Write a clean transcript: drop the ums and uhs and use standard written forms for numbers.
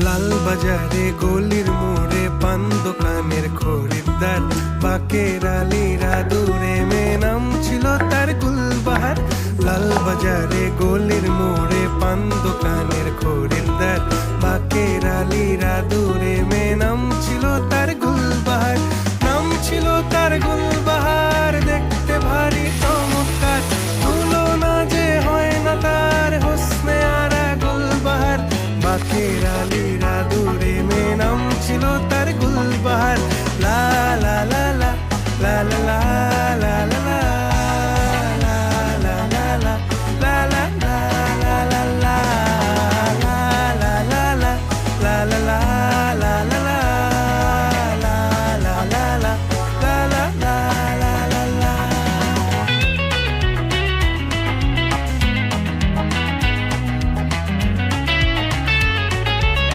লাল বাজারে গলির মোড়ে পান দোকানের খরিদ্দার, বাকের আলীরা দূরে মেয়ে নাম ছিল তার গুলবাহার। লাল বাজারে গলির মোড়ে পান দোকানের খরিদ্দার, বাকের আলীরা দূরে মেয়ে নাম ছিল তার গুলবাহার। নাম ছিল তার গুলবাহার, দেখতে ভারী চমৎকার, তুলনা যে হয় না তার হোসনে আরা গুলবাহার। বাকের আলীরা দূরে মেয়ে নাম ছিল তার গুলবাহার। লা লা লা